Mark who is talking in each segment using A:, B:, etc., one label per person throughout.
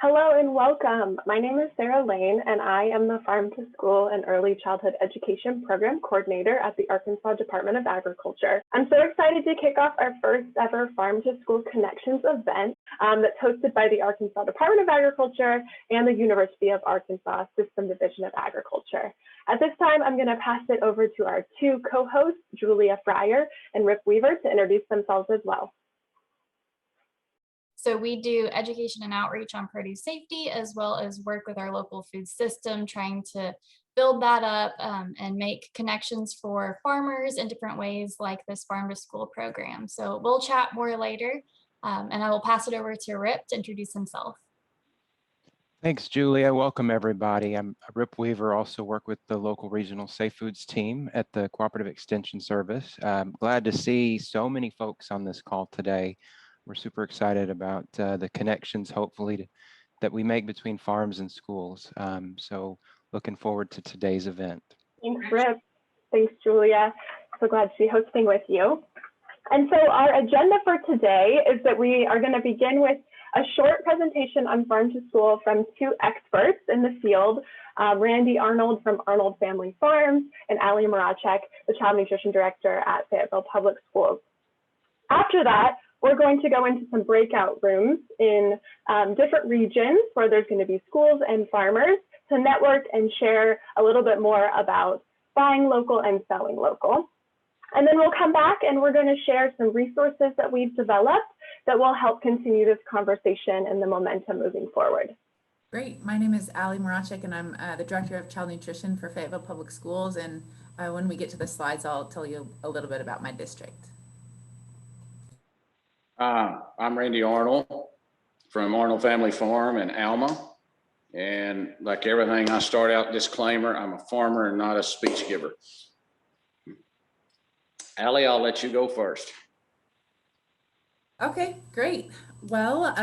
A: Hello and welcome. My name is Sarah Lane, and I am the Farm to School and Early Childhood Education Program Coordinator at the Arkansas Department of Agriculture. I'm so excited to kick off our first ever Farm to School Connections event that's hosted by the Arkansas Department of Agriculture and the University of Arkansas System Division of Agriculture. At this time, I'm going to pass it over to our two co-hosts, Julia Fryer and Rip Weaver, to introduce themselves as well.
B: So we do education and outreach on produce safety, as well as work with our local food system, trying to build that up and make connections for farmers in different ways like this Farm to School program. So we'll chat more later, and I will pass it over to Rip to introduce himself.
C: Thanks, Julia. Welcome, everybody. I'm Rip Weaver, also work with the local regional safe foods team at the Cooperative Extension Service. I'm glad to see so many folks on this call today. We're super excited about the connections, hopefully, that we make between farms and schools. So looking forward to today's event.
A: Thanks, Rip. Thanks, Julia. So glad to be hosting with you. And so our agenda for today is that we are going to begin with a short presentation on Farm to School from two experts in the field, Randy Arnold from Arnold Family Farms and Ali Mrachek, the Child Nutrition Director at Fayetteville Public Schools. After that, we're going to go into some breakout rooms in different regions where there's going to be schools and farmers to network and share a little bit more about buying local and selling local. And then we'll come back and we're going to share some resources that we've developed that will help continue this conversation and the momentum moving forward.
D: Great. My name is Ali Mrachek, and I'm the Director of Child Nutrition for Fayetteville Public Schools. And when we get to the slides, I'll tell you a little bit about my district.
E: I'm Randy Arnold from Arnold Family Farm in Alma. And like everything, I start out disclaimer, I'm a farmer and not a speech giver. Ali, I'll let you go first.
D: Okay, great. Well,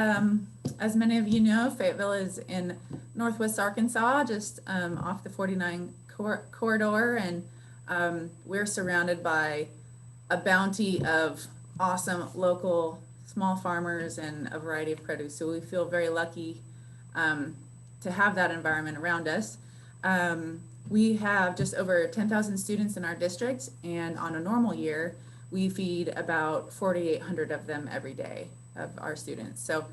D: as many of you know, Fayetteville is in Northwest Arkansas, just off the 49 corridor. And we're surrounded by a bounty of awesome local small farmers and a variety of produce. So we feel very lucky to have that environment around us. We have just over 10,000 students in our district, and on a normal year, we feed about 4,800 of them every day of our students. So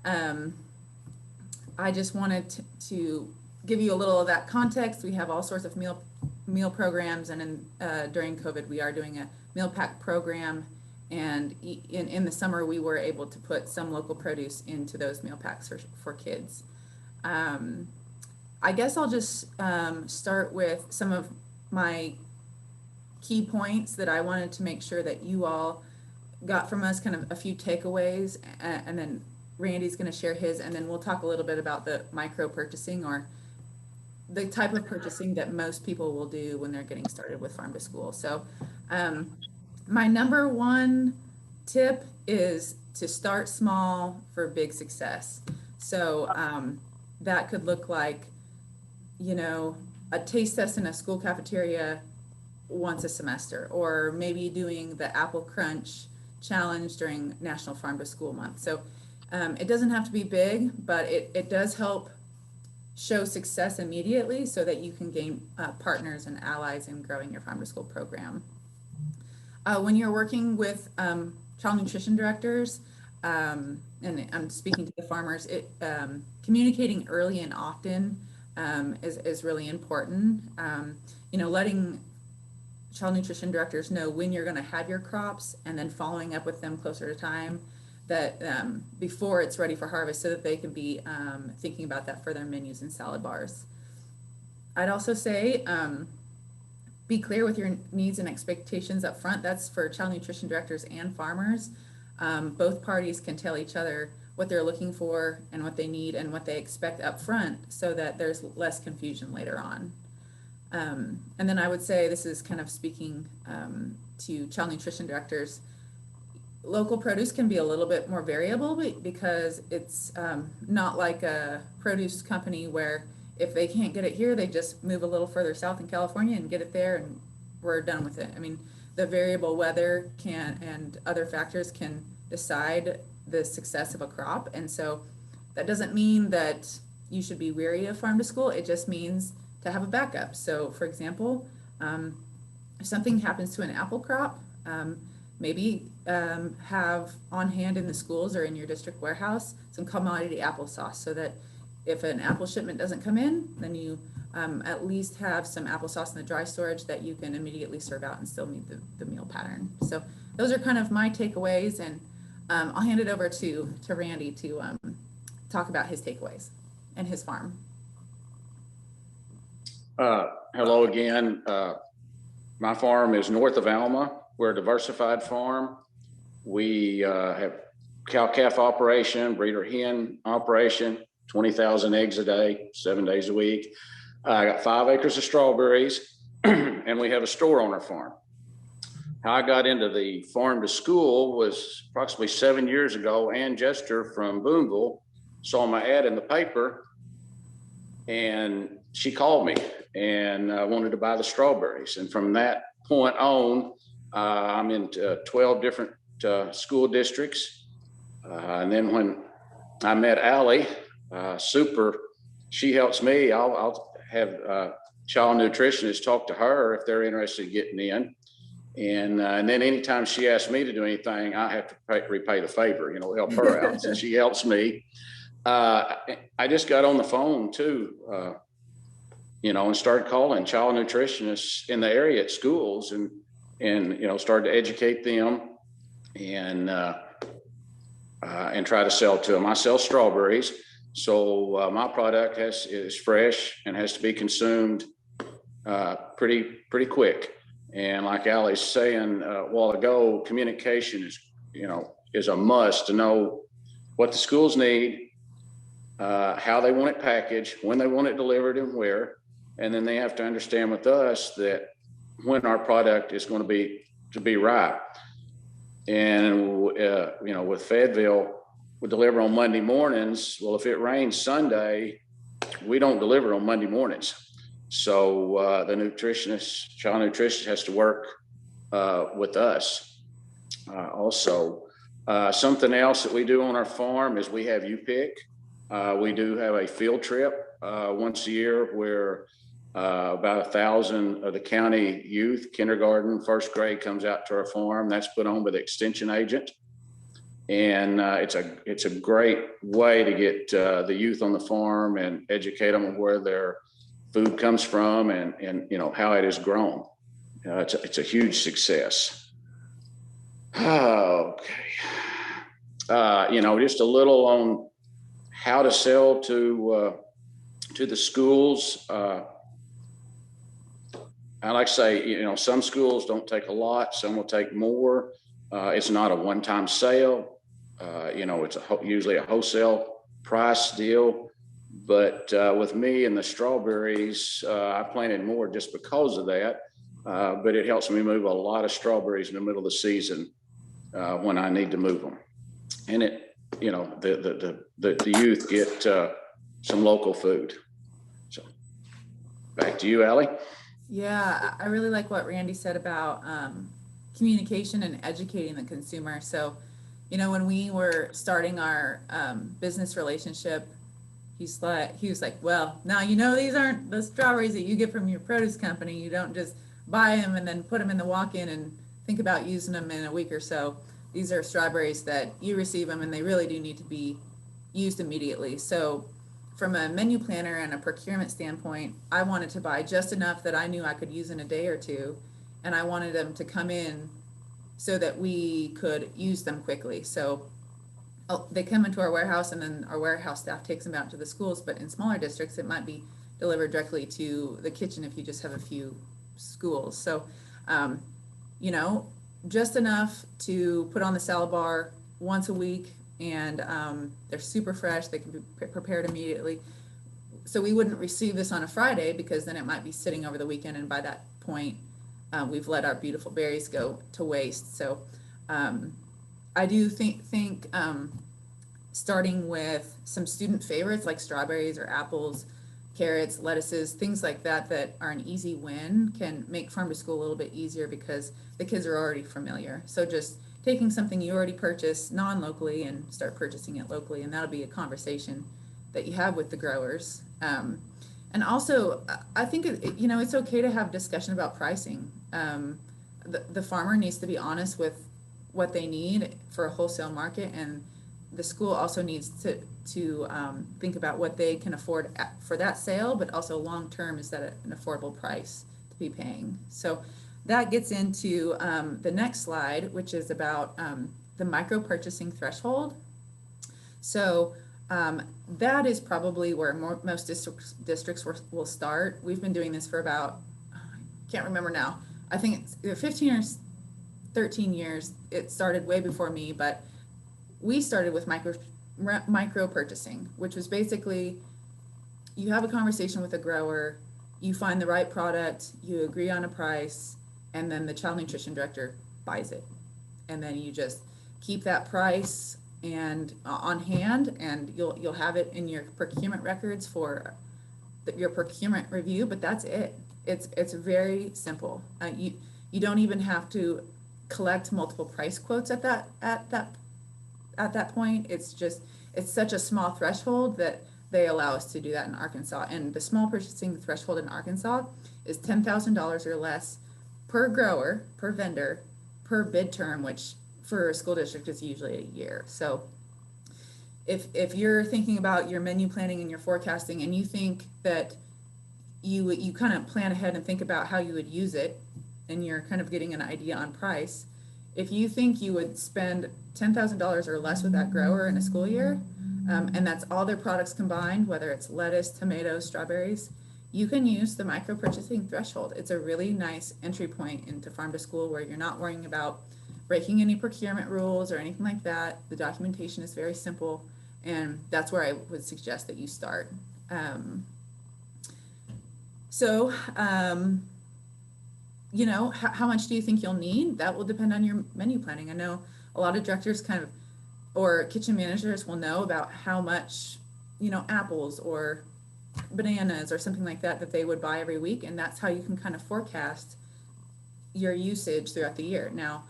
D: I just wanted to give you a little of that context. We have all sorts of meal programs, and during COVID, we are doing a meal pack program. And in the summer, we were able to put some local produce into those meal packs for kids. I guess I'll just start with some of my key points that I wanted to make sure that you all got from us, kind of a few takeaways, and then Randy's going to share his, and then we'll talk a little bit about the micro purchasing, or the type of purchasing that most people will do when they're getting started with Farm to School. So my number one tip is to start small for big success. So that could look like, you know, a taste test in a school cafeteria once a semester, or maybe doing the Apple Crunch challenge during National Farm to School Month. So it doesn't have to be big, but it does help show success immediately so that you can gain partners and allies in growing your Farm to School program. When you're working with child nutrition directors, and I'm speaking to the farmers, communicating early and often is really important. You know, letting child nutrition directors know when you're going to have your crops, and then following up with them closer to time, that before it's ready for harvest, so that they can be thinking about that for their menus and salad bars. I'd also say be clear with your needs and expectations up front. That's for child nutrition directors and farmers. Both parties can tell each other what they're looking for and what they need and what they expect up front, so that there's less confusion later on. And then I would say, this is kind of speaking to child nutrition directors, local produce can be a little bit more variable because it's not like a produce company where if they can't get it here, they just move a little further south in California and get it there and we're done with it. I mean, the variable weather and other factors can decide the success of a crop. And so That doesn't mean that you should be weary of farm to school. It just means to have a backup. So for example, if something happens to an apple crop, maybe have on hand in the schools or in your district warehouse some commodity applesauce, so that if an apple shipment doesn't come in, then you at least have some applesauce in the dry storage that you can immediately serve out and still meet the meal pattern. So those are kind of my takeaways, and I'll hand it over to Randy to talk about his takeaways and his farm.
E: Hello again. My farm is north of Alma. We're a diversified farm. We have cow-calf operation, breeder hen operation, 20,000 eggs a day, 7 days a week. I got 5 acres of strawberries, and we have a store on our farm. How I got into the farm to school was approximately 7 years ago. Ann Jester from Boonville saw my ad in the paper, and she called me and wanted to buy the strawberries. And from that point on, I'm in 12 different school districts. And then when I met Allie, she helps me. I'll have child nutritionists talk to her if they're interested in getting in. And then anytime she asks me to do anything, I have to repay the favor, help her out since she helps me. I just got on the phone too, and started calling child nutritionists in the area at schools and started to educate them and try to sell to them. I sell strawberries, so my product is fresh and has to be consumed pretty quick. And like Allie's saying a while ago, communication is a must to know what the schools need, how they want it packaged, when they want it delivered, and where. And then they have to understand with us that when our product is going to be ripe. And with Fayetteville, we deliver on Monday mornings. Well, if it rains Sunday, we don't deliver on Monday mornings. So the child nutritionist has to work with us. Also, something else that we do on our farm is we have U-Pick. We do have a field trip once a year where about 1,000 of the county youth, kindergarten, first grade, comes out to our farm. That's put on by the extension agent. And it's a great way to get the youth on the farm and educate them on where their food comes from and how it is grown. It's a huge success. Okay. Just a little on how to sell to the schools. I like to say, some schools don't take a lot, some will take more. It's not a one-time sale. It's usually a wholesale price deal. But with me and the strawberries, I planted more just because of that. But it helps me move a lot of strawberries in the middle of the season when I need to move them. And the youth get some local food. So back to you, Allie.
D: Yeah, I really like what Randy said about communication and educating the consumer. So, when we were starting our business relationship, he was like, well, now, these aren't the strawberries that you get from your produce company. You don't just buy them and then put them in the walk-in and think about using them in a week or so. These are strawberries that you receive them and they really do need to be used immediately. So from a menu planner and a procurement standpoint, I wanted to buy just enough that I knew I could use in a day or two. And I wanted them to come in so that we could use them quickly. So they come into our warehouse and then our warehouse staff takes them out to the schools. But in smaller districts, it might be delivered directly to the kitchen if you just have a few schools. So, just enough to put on the salad bar once a week. And they're super fresh. They can be prepared immediately. So we wouldn't receive this on a Friday because then it might be sitting over the weekend. And by that point, we've let our beautiful berries go to waste. So I do think starting with some student favorites like strawberries or apples, carrots, lettuces, things like that are an easy win can make farm to school a little bit easier because the kids are already familiar. So just taking something you already purchased non-locally and start purchasing it locally. And that'll be a conversation that you have with the growers. And also, I think, it's okay to have discussion about pricing. The farmer needs to be honest with what they need for a wholesale market, and the school also needs to think about what they can afford for that sale, but also long-term, is that an affordable price to be paying? So that gets into the next slide, which is about the micro purchasing threshold. So that is probably where most districts will start. We've been doing this for about, I can't remember now, I think it's 15 or 13 years. It started way before me, but we started with micro purchasing, which was basically, you have a conversation with a grower, you find the right product, you agree on a price, and then the child nutrition director buys it. And then you just keep that price and on hand, and you'll have it in your procurement records for your procurement review, but that's it. It's very simple. You don't even have to collect multiple price quotes at that point. It's such a small threshold that they allow us to do that in Arkansas. And the small purchasing threshold in Arkansas is $10,000 or less per grower, per vendor, per bid term, which for a school district is usually a year. So if you're thinking about your menu planning and your forecasting, and you think that you kind of plan ahead and think about how you would use it, and you're kind of getting an idea on price, if you think you would spend $10,000 or less with that grower in a school year, and that's all their products combined, whether it's lettuce, tomatoes, strawberries, you can use the micro purchasing threshold. It's a really nice entry point into farm to school, where you're not worrying about breaking any procurement rules or anything like that. The documentation is very simple, and that's where I would suggest that you start. How much do you think you'll need? That will depend on your menu planning. I know a lot of directors or kitchen managers will know about how much, apples or bananas or something like that they would buy every week. And that's how you can kind of forecast your usage throughout the year. Now,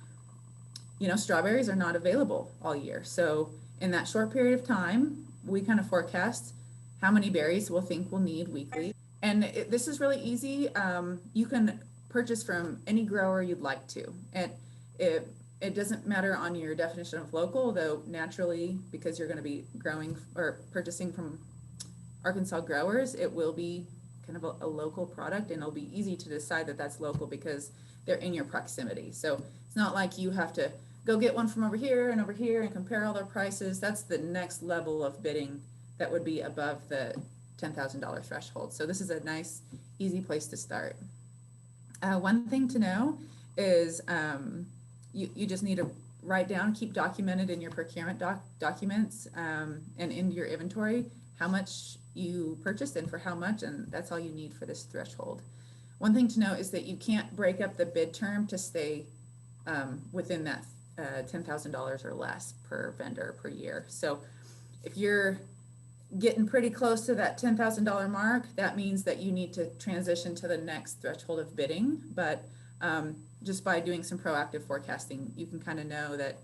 D: strawberries are not available all year. So in that short period of time, we kind of forecast how many berries we'll think we'll need weekly. And this is really easy. You can purchase from any grower you'd like to. And it doesn't matter on your definition of local, though naturally, because you're going to be growing or purchasing from Arkansas growers, it will be kind of a local product, and it'll be easy to decide that that's local because they're in your proximity. So it's not like you have to go get one from over here and compare all their prices. That's the next level of bidding that would be above the $10,000 threshold. So this is a nice, easy place to start. One thing to know is you just need to write down, keep documented in your procurement documents and in your inventory how much you purchased and for how much, and that's all you need for this threshold. One thing to know is that you can't break up the bid term to stay within that $10,000 or less per vendor per year. So if you're getting pretty close to that $10,000 mark, that means that you need to transition to the next threshold of bidding. But just by doing some proactive forecasting, you can kind of know that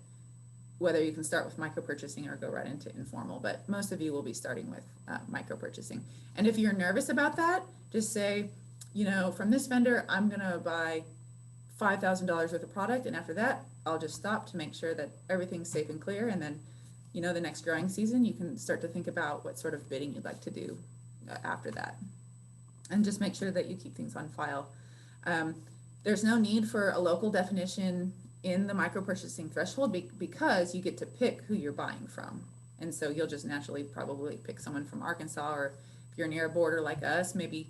D: whether you can start with micro purchasing or go right into informal. But most of you will be starting with micro purchasing. And if you're nervous about that, just say, from this vendor, I'm going to buy $5,000 worth of product, and after that, I'll just stop to make sure that everything's safe and clear. And then the next growing season, you can start to think about what sort of bidding you'd like to do after that. And just make sure that you keep things on file. There's no need for a local definition in the micro purchasing threshold because you get to pick who you're buying from. And so you'll just naturally probably pick someone from Arkansas, or if you're near a border like us, maybe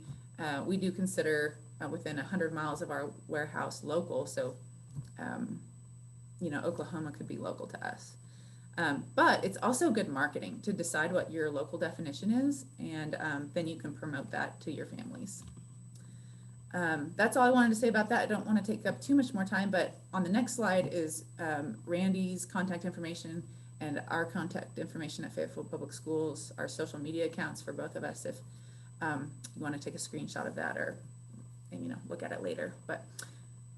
D: we do consider within 100 miles of our warehouse local. So, Oklahoma could be local to us. But it's also good marketing to decide what your local definition is, and then you can promote that to your families. That's all I wanted to say about that. I don't want to take up too much more time, but on the next slide is Randy's contact information and our contact information at Fayetteville Public Schools, our social media accounts for both of us, if you want to take a screenshot of that and look at it later. But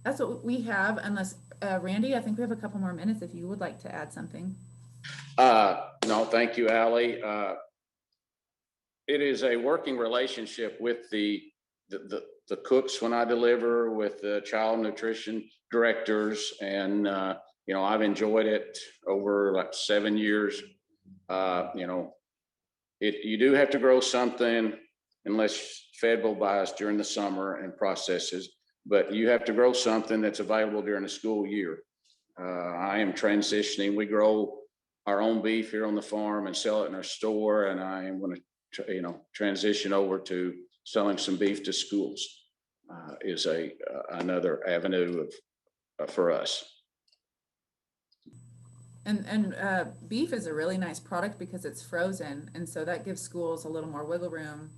D: that's what we have, unless Randy, I think we have a couple more minutes if you would like to add something.
E: No, thank you, Allie. It is a working relationship with the cooks when I deliver, with the child nutrition directors, and you know, I've enjoyed it over like 7 years. You know, you do have to grow something unless Fedville buys during the summer and processes, but you have to grow something that's available during the school year. I am transitioning. We grow our own beef here on the farm and sell it in our store, and I am going to, you know, transition over to selling some beef to schools. Is another avenue for us.
D: And beef is a really nice product because it's frozen, and so that gives schools a little more wiggle room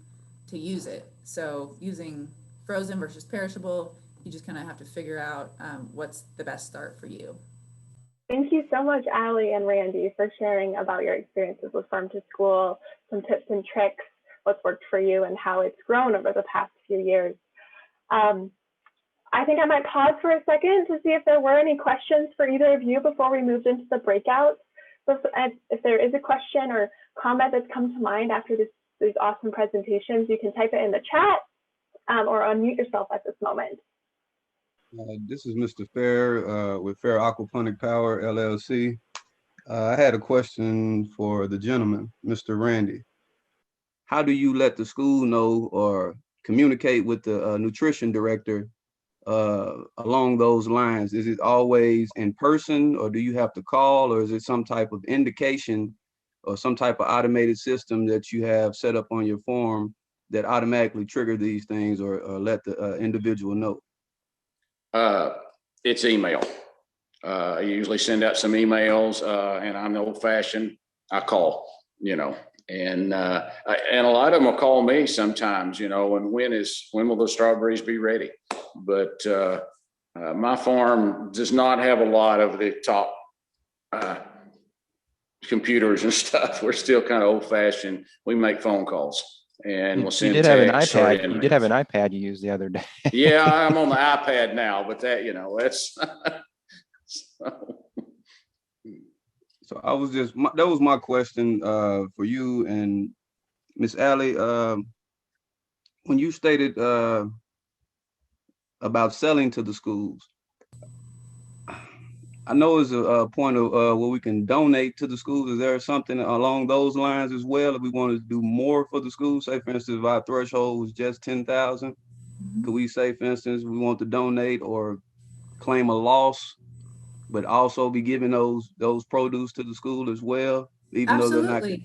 D: to use it. So using frozen versus perishable, you just kind of have to figure out what's the best start for you.
A: Thank you so much, Allie and Randy, for sharing about your experiences with Farm to School, some tips and tricks, what's worked for you, and how it's grown over the past few years. I think I might pause for a second to see if there were any questions for either of you before we moved into the breakout. So if there is a question or comment that's come to mind after these awesome presentations, you can type it in the chat or unmute yourself at this moment.
F: This is Mr. Fair with Fair Aquaponic Power, LLC. I had a question for the gentleman, Mr. Randy. How do you let the school know or communicate with the nutrition director along those lines? Is it always in person, or do you have to call, or is it some type of indication or some type of automated system that you have set up on your form that automatically trigger these things or let the individual know?
E: It's email. I usually send out some emails, and I'm old fashioned. I call, you know, and a lot of them will call me sometimes, you know, and when will the strawberries be ready? But my farm does not have a lot of the top computers and stuff. We're still kind of old fashioned. We make phone calls. And we'll send text.
C: You did have an iPad you used the other day.
E: Yeah, I'm on the iPad now, but that, you know, that's
F: So I was just, that was my question for you and Miss Allie. When you stated about selling to the schools, I know it's a point of where we can donate to the schools. Is there something along those lines as well? If we wanted to do more for the schools, say for instance, if our threshold was just 10,000, could we say, for instance, we want to donate or claim a loss, but also be giving those produce to the school as well, even
D: Absolutely.
F: though they're not?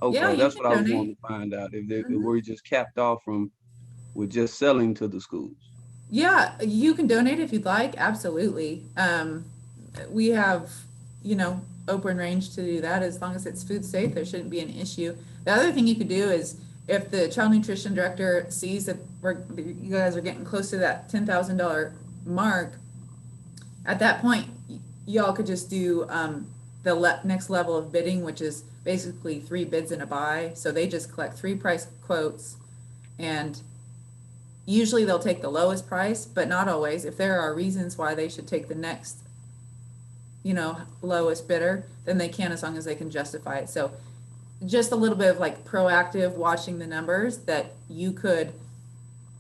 F: Okay,
D: Yeah,
F: that's what I was
D: donate.
F: wanting to find out. If we're just capped off from with just selling to the schools.
D: Yeah, you can donate if you'd like. Absolutely. We have, you know, open range to do that as long as it's food safe. There shouldn't be an issue. The other thing you could do is if the child nutrition director sees that you guys are getting close to that $10,000 mark, at that point, y'all could just do the next level of bidding, which is basically 3 bids and a buy. So they just collect 3 price quotes, and usually they'll take the lowest price, but not always. If there are reasons why they should take the next, you know, lowest bidder, then they can, as long as they can justify it. So just a little bit of like proactive watching the numbers, that you could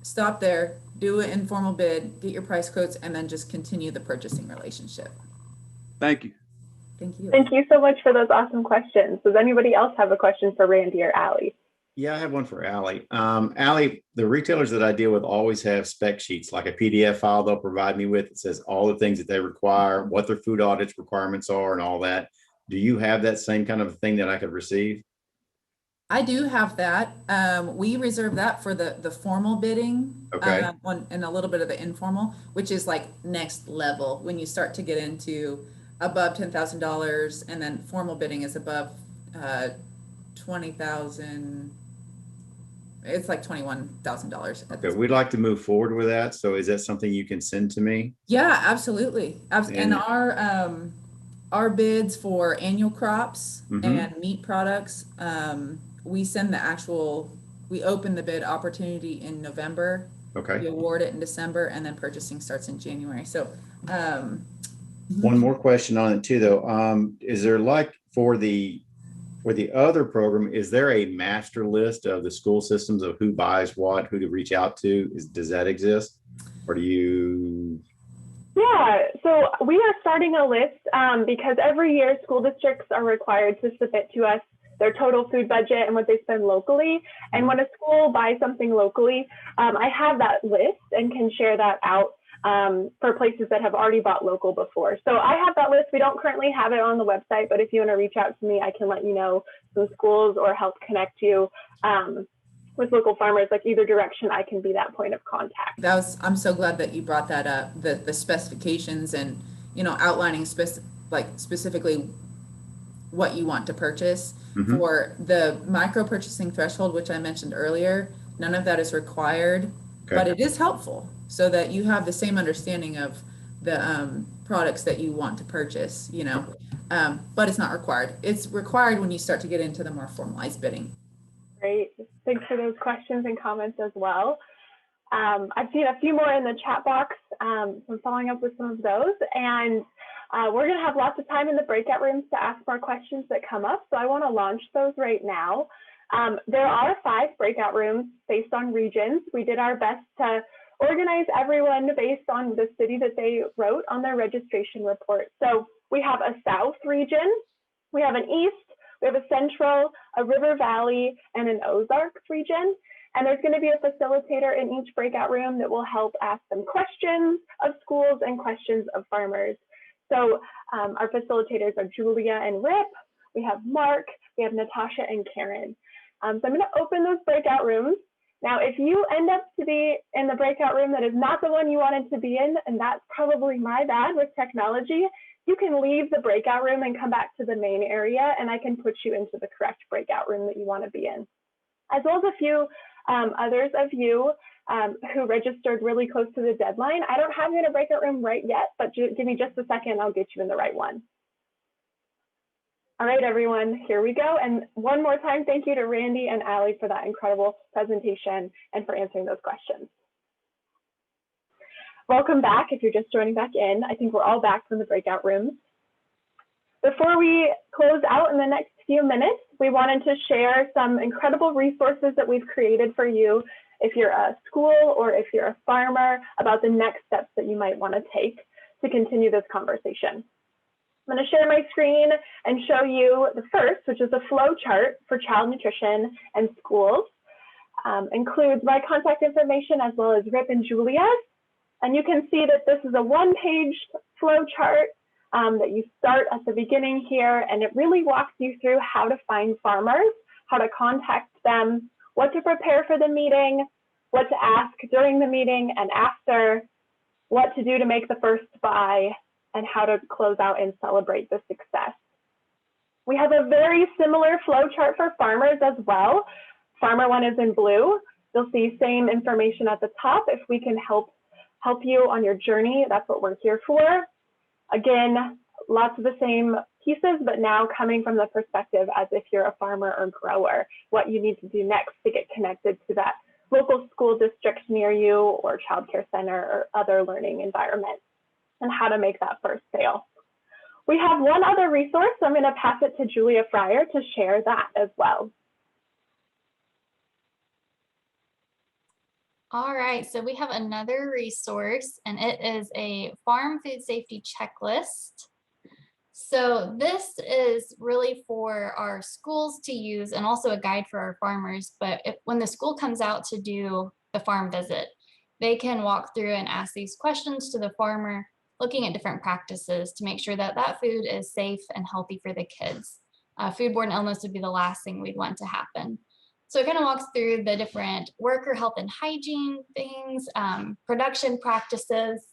D: stop there, do an informal bid, get your price quotes, and then just continue the purchasing relationship.
F: Thank you.
D: Thank you.
A: Thank you so much for those awesome questions. Does anybody else have a question for Randy or Allie?
G: Yeah, I have one for Allie. Allie, the retailers that I deal with always have spec sheets, like a PDF file they'll provide me with. It says all the things that they require, what their food audits requirements are, and all that. Do you have that same kind of thing that I could receive?
D: I do have that. We reserve that for the formal bidding,
G: Okay.
D: And a little bit of the informal, which is like next level when you start to get into above $10,000, and then formal bidding is above 20,000. It's like $21,000.
G: Okay, we'd like to move forward with that. So is that something you can send to me?
D: Yeah, absolutely. And our bids for annual crops and meat products, we send we open the bid opportunity in November.
G: Okay.
D: We award it in December, and then purchasing starts in January. So
G: One more question on it too, though. Is there like for the other program, is there a master list of the school systems of who buys what, who to reach out to? Does that exist? Or do you?
A: Yeah, so we are starting a list because every year school districts are required to submit to us their total food budget and what they spend locally. And when a school buys something locally, I have that list and can share that out for places that have already bought local before. So I have that list. We don't currently have it on the website, but if you want to reach out to me, I can let you know some schools or help connect you with local farmers. Like either direction, I can be that point of contact.
D: I'm so glad that you brought that up, the specifications and, outlining specifically what you want to purchase. For the micro purchasing threshold, which I mentioned earlier, none of that is required, but it is helpful so that you have the same understanding of the products that you want to purchase, but it's not required. It's required when you start to get into the more formalized bidding.
A: Great. Thanks for those questions and comments as well. I've seen a few more in the chat box. So I'm following up with some of those. And we're going to have lots of time in the breakout rooms to ask more questions that come up. So I want to launch those right now. There are 5 breakout rooms based on regions. We did our best to organize everyone based on the city that they wrote on their registration report. So we have a South region, we have an East, we have a Central, a River Valley, and an Ozarks region. And there's going to be a facilitator in each breakout room that will help ask them questions of schools and questions of farmers. So our facilitators are Julia and Rip. We have Mark, we have Natasha and Karen. So I'm going to open those breakout rooms. Now, if you end up to be in the breakout room that is not the one you wanted to be in, and that's probably my bad with technology, you can leave the breakout room and come back to the main area, and I can put you into the correct breakout room that you want to be in. As well as a few others of you who registered really close to the deadline. I don't have you in a breakout room right yet, but give me just a second, I'll get you in the right one. All right, everyone, here we go. And one more time, thank you to Randy and Allie for that incredible presentation and for answering those questions. Welcome back if you're just joining back in. I think we're all back from the breakout rooms. Before we close out in the next few minutes, we wanted to share some incredible resources that we've created for you if you're a school or if you're a farmer about the next steps that you might want to take to continue this conversation. I'm going to share my screen and show you the first, which is a flow chart for child nutrition and schools. Includes my contact information as well as Rip and Julia's. And you can see that this is a one-page flow chart that you start at the beginning here, and it really walks you through how to find farmers, how to contact them, what to prepare for the meeting, what to ask during the meeting and after, what to do to make the first buy, and how to close out and celebrate the success. We have a very similar flow chart for farmers as well. Farmer one is in blue. You'll see same information at the top. If we can help you on your journey, that's what we're here for. Again, lots of the same pieces, but now coming from the perspective as if you're a farmer or grower, what you need to do next to get connected to that local school district near you or childcare center or other learning environment, and how to make that first sale. We have one other resource, so I'm going to pass it to Julia Fryer to share that as well.
B: All right, so we have another resource, and it is a farm food safety checklist. So this is really for our schools to use and also a guide for our farmers. But when the school comes out to do the farm visit, they can walk through and ask these questions to the farmer, looking at different practices to make sure that that food is safe and healthy for the kids. Foodborne illness would be the last thing we'd want to happen. So it kind of walks through the different worker health and hygiene things, production practices,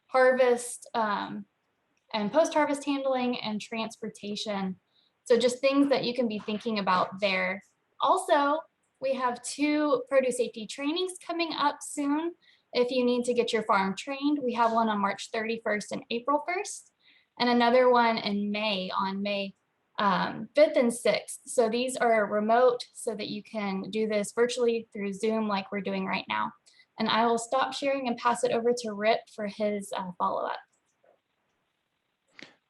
B: harvest and post-harvest handling and transportation. So just things that you can be thinking about there. Also, we have 2 produce safety trainings coming up soon. If you need to get your farm trained, we have one on March 31st and April 1st, and another one in May on May 5th and 6th. So these are remote so that you can do this virtually through Zoom like we're doing right now. And I will stop sharing and pass it over to Rip for his follow-up.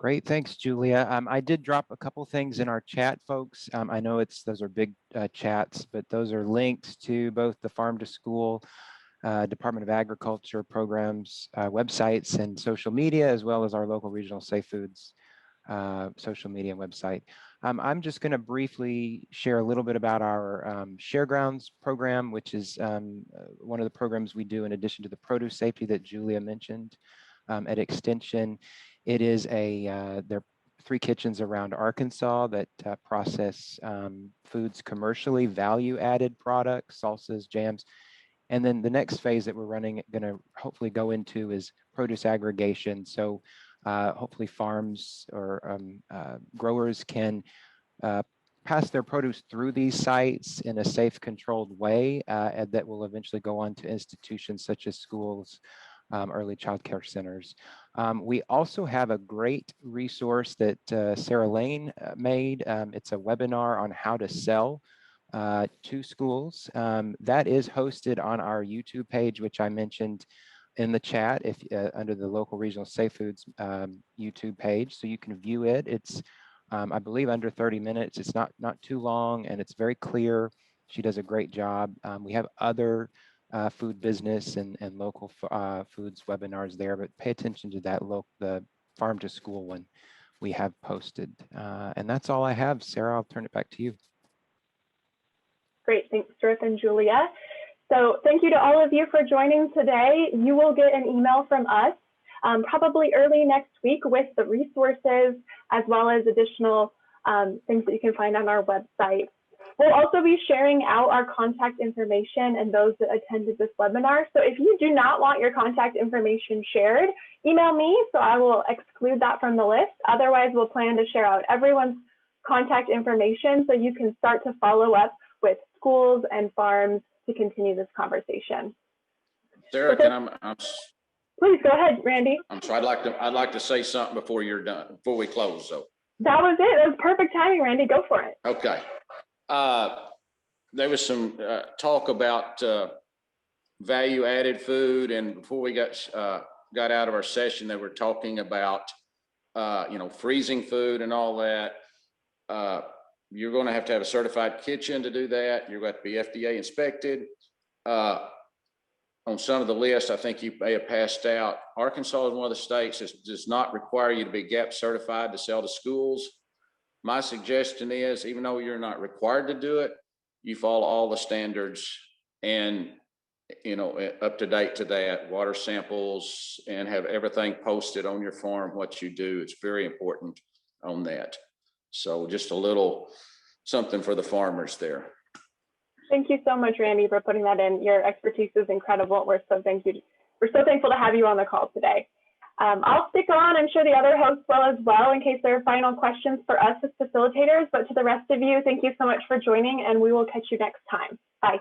C: Great, thanks, Julia. I did drop a couple things in our chat, folks. I know those are big chats, but those are links to both the Farm to School, Department of Agriculture programs, websites, and social media, as well as our local regional safe foods social media website. I'm just going to briefly share a little bit about our Share Grounds program, which is one of the programs we do in addition to the produce safety that Julia mentioned at Extension. It is there are 3 kitchens around Arkansas that process foods commercially, value-added products, salsas, jams. And then the next phase that we're going to hopefully go into is produce aggregation. So hopefully farms or growers can pass their produce through these sites in a safe, controlled way and that will eventually go on to institutions such as schools, early child care centers. We also have a great resource that Sarah Lane made. It's a webinar on how to sell to schools. That is hosted on our YouTube page, which I mentioned in the chat, if under the local regional safe foods YouTube page, so you can view it. It's I believe under 30 minutes. It's not too long, and it's very clear. She does a great job. We have other food business and local foods webinars there, but pay attention to that the Farm to School one we have posted. And that's all I have. Sarah, I'll turn it back to you.
A: Great, thanks, Ruth and Julia. So thank you to all of you for joining today. You will get an email from us probably early next week with the resources as well as additional things that you can find on our website. We'll also be sharing out our contact information and those that attended this webinar. So if you do not want your contact information shared, email me so I will exclude that from the list. Otherwise, we'll plan to share out everyone's contact information so you can start to follow up with schools and farms to continue this conversation.
E: Sarah,
A: please go ahead, Randy.
E: I'm sorry. I'd like to say something before you're done, before we close. So
A: that was it. That was perfect timing, Randy. Go for it.
E: Okay. There was some talk about value-added food, and before we got out of our session, they were talking about freezing food and all that. You're going to have a certified kitchen to do that. You're going to be FDA inspected. On some of the lists, I think you may have passed out. Arkansas is one of the states that does not require you to be GAP certified to sell to schools. My suggestion is, even though you're not required to do it, you follow all the standards and, up to date to that, water samples, and have everything posted on your farm, what you do. It's very important on that. So just a little something for the farmers there.
A: Thank you so much, Randy, for putting that in. Your expertise is incredible. We're so thankful to have you on the call today. I'll stick on. I'm sure the other hosts will as well, in case there are final questions for us as facilitators. But to the rest of you, thank you so much for joining, and we will catch you next time. Bye.